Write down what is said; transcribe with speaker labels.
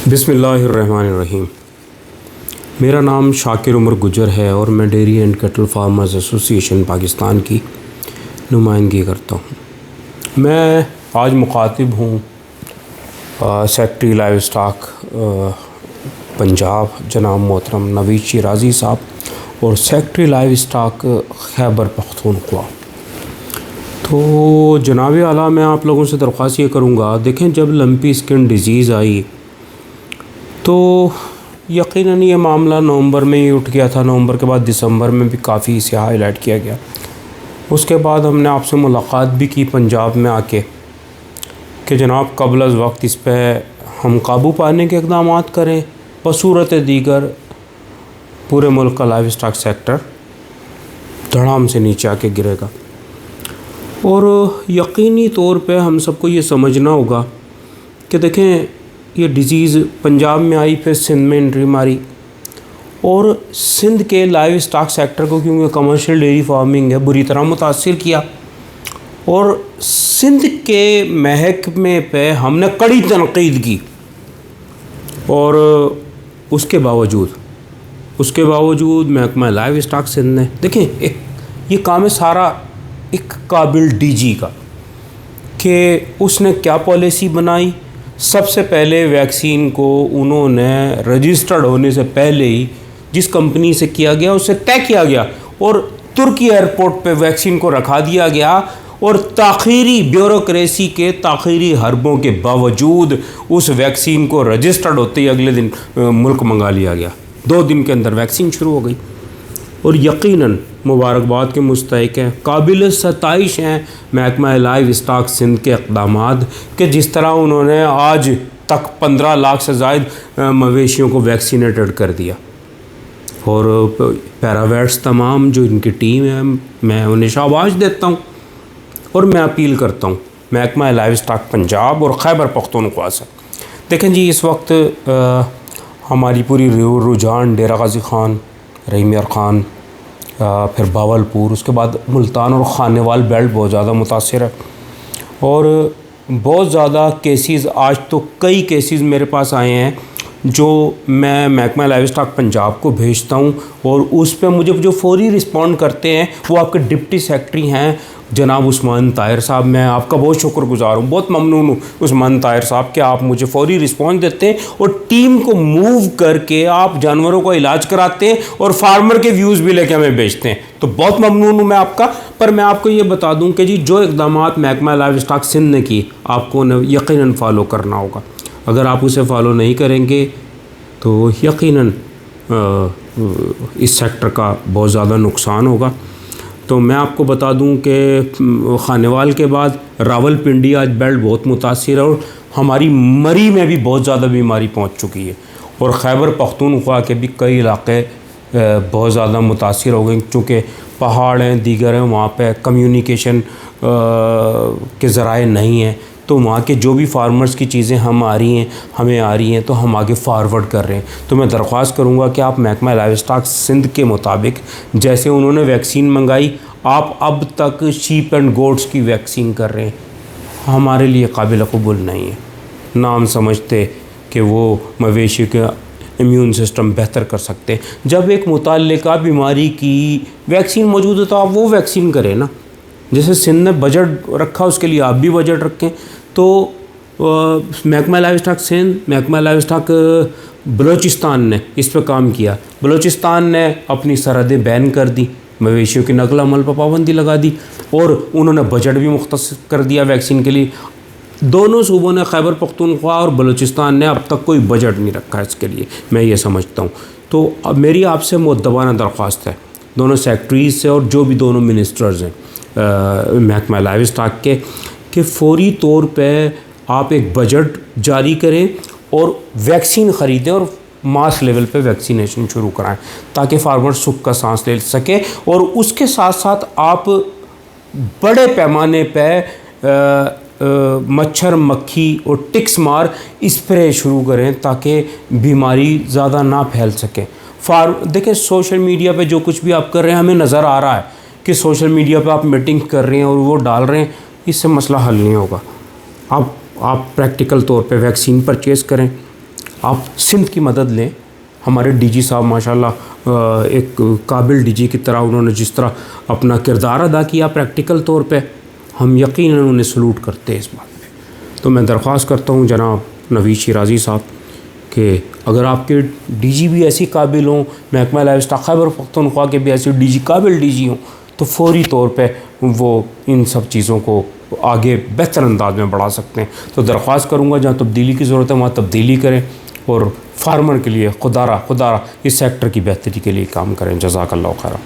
Speaker 1: बिस्मिल्लाहिर्रहमानिर्रहीम। मेरा नाम शाकिर उमर गुजर है और मैं dairy and cattle farmers association Pakistan की नुमाइंदगी करता हूँ। मैं आज मुखातिब हूँ सेक्रेटरी लाइव स्टॉक पंजाब जनाब मोहतरम नवीद शिराजी साहब और secretary live stock Khyber Pakhtunkhwa. तो जनाब आला, मैं आप लोगों से दरख्वास्त ये करूँगा, देखें जब लंपी स्किन डिज़ीज़ आई तो यकीनन ये मामला नवंबर में ही उठ गया था। नवंबर के बाद दिसंबर में भी काफ़ी इसे हाईलाइट किया गया। उसके बाद हमने आपसे मुलाकात भी की पंजाब में आके कि जनाब कबल अज़ वक्त इस पर हम काबू पाने के इक़दाम करें, बसूरत दीगर पूरे मुल्क का लाइव स्टॉक सेक्टर धड़ाम से नीचे आके गिरेगा। और यकीनी तौर पे हम सबको ये समझना होगा कि देखें ये डिज़ीज़ पंजाब में आई, फिर सिंध में एंट्री मारी और सिंध के लाइव स्टॉक सेक्टर को, क्योंकि कमर्शियल डेयरी फार्मिंग है, बुरी तरह मुतासिर किया। और सिंध के महकमे पे हमने कड़ी तनकीद की और उसके बावजूद महकमा लाइव स्टॉक सिंध ने, देखें ये काम है सारा एक काबिल डीजी का कि उसने क्या पॉलिसी बनाई। सबसे पहले वैक्सीन को उन्होंने रजिस्टर्ड होने से पहले ही जिस कंपनी से किया गया उससे तय किया गया और तुर्की एयरपोर्ट पे वैक्सीन को रखा दिया गया और ताख़ीरी ब्यूरोक्रेसी के ताख़ीरी हरबों के बावजूद उस वैक्सीन को रजिस्टर्ड होते ही अगले दिन मुल्क मंगा लिया गया। 2 दिन के अंदर वैक्सीन शुरू हो गई और यकीनन मुबारकबाद के मुस्तहिक़ हैं, काबिल सताइश हैं महकमा लाइव स्टॉक सिंध के इक़दामात कि जिस तरह उन्होंने आज तक 15 लाख से ज़ायद मवेशियों को वैक्सीनेटेड कर दिया। और पैरावेट्स तमाम जो इनकी टीम है, मैं उन्हें शाबाश देता हूँ और मैं अपील करता हूँ महकमा लाइव स्टॉक पंजाब और खैबर पख्तूनख्वा से। देखें जी, इस वक्त हमारी पूरी रुझान डेरा गाजी ख़ान, रहीम यार ख़ान, फिर बावलपुर, उसके बाद मुल्तान और खानेवाल बेल्ट बहुत ज़्यादा मुतासिर है और बहुत ज़्यादा केसेस, आज तो कई केसेस मेरे पास आए हैं जो मैं महकमा लाइव स्टॉक पंजाब को भेजता हूं और उस पर मुझे जो फौरी रिस्पॉन्ड करते हैं वो आपके डिप्टी सेक्रेटरी हैं जनाब उस्मान ताहिर साहब। मैं आपका बहुत शुक्रगुज़ार हूँ, बहुत ममनून हूँ उस्मान ताहिर साहब कि आप मुझे फौरी रिस्पॉन्स देते हैं और टीम को मूव करके आप जानवरों का इलाज कराते हैं और फार्मर के व्यूज़ भी लेके हमें भेजते हैं। तो बहुत ममनून हूँ मैं आपका। पर मैं आपको ये बता दूँ कि जी जो इक़दामात महकमा लाइव स्टॉक सिंध ने की आपको यकीनन फ़ॉलो करना होगा। अगर आप उसे फ़ॉलो नहीं करेंगे तो यकीनन इस सेक्टर का बहुत ज़्यादा नुकसान होगा। तो मैं आपको बता दूं कि खानेवाल के बाद रावलपिंडी आज बेल्ट बहुत मुतासिर है और हमारी मरी में भी बहुत ज़्यादा बीमारी पहुंच चुकी है और खैबर पख्तूनख्वा के भी कई इलाके बहुत ज़्यादा मुतासिर हो गए, चूँकि पहाड़ हैं, दीगर हैं, वहाँ पे कम्युनिकेशन के ज़राए नहीं हैं। तो वहाँ के जो भी फार्मर्स की चीज़ें हमें आ रही हैं तो हम आगे फारवर्ड कर रहे हैं। तो मैं दरख्वास्त करूँगा कि आप महकमा लाइव स्टॉक सिंध के मुताबिक जैसे उन्होंने वैक्सीन मंगाई, आप अब तक शीप एंड गोट्स की वैक्सीन कर रहे हैं, हमारे लिए काबिल कबूल नहीं है। ना हम समझते कि वो मवेशी का इम्यून सिस्टम बेहतर कर सकते हैं। जब एक मुतल्लिका बीमारी की वैक्सीन मौजूद है तो आप वो वैक्सीन करें ना। जैसे सिंध ने बजट रखा उसके लिए आप भी बजट रखें। तो महकमा लाइव स्टॉक सिंध, महकमा लाइव स्टॉक बलूचिस्तान ने इस पर काम किया। बलूचिस्तान ने अपनी सरहदें बैन कर दी, मवेशियों की नकल अमल पर पाबंदी लगा दी और उन्होंने बजट भी मुख्तस कर दिया वैक्सीन के लिए। दोनों सूबों ने, खैबर पख्तूनख्वा और बलूचिस्तान ने, अब तक कोई बजट नहीं रखा इसके लिए, मैं ये समझता हूँ। तो अब मेरी आपसे मुद्दबाना दरख्वास्त है दोनों सेक्रेटरीज से और जो भी दोनों मिनिस्टर्स हैं महकमा लाइव स्टॉक के कि फ़ौरी तौर पे आप एक बजट जारी करें और वैक्सीन ख़रीदें और मास लेवल पे वैक्सीनेशन शुरू कराएं ताकि फार्मर सुख का सांस ले सके। और उसके साथ साथ आप बड़े पैमाने पे मच्छर, मक्खी और टिक्स मार स्प्रे शुरू करें ताकि बीमारी ज़्यादा ना फैल सके। देखिए सोशल मीडिया पे जो कुछ भी आप कर रहे हैं, हमें नज़र आ रहा है कि सोशल मीडिया पे आप मीटिंग कर रहे हैं और वो डाल रहे हैं, इससे मसला हल नहीं होगा। आप प्रैक्टिकल तौर पे वैक्सीन परचेज़ करें, आप सिंध की मदद लें। हमारे डीजी साहब माशाल्लाह एक काबिल डीजी की तरह उन्होंने जिस तरह अपना किरदार अदा किया प्रैक्टिकल तौर पे, हम यकीनन उन्हें सलूट करते हैं इस बात पे। तो मैं दरख्वास्त करता हूँ जनाब नवीद शिराज़ी साहब कि अगर आपके डीजी भी ऐसी काबिल हों, महकमा लाइफ स्टॉक खैबर पख्तूनख्वा के भी ऐसे डीजी काबिल डीजी हों, तो फौरी तौर पे वो इन सब चीज़ों को आगे बेहतर अंदाज में बढ़ा सकते हैं। तो दरख्वास्त करूँगा जहाँ तब्दीली की ज़रूरत है वहाँ तब्दीली करें और फार्मर के लिए खुदारा इस सेक्टर की बेहतरी के लिए काम करें। जज़ाकल्लाहु खैर।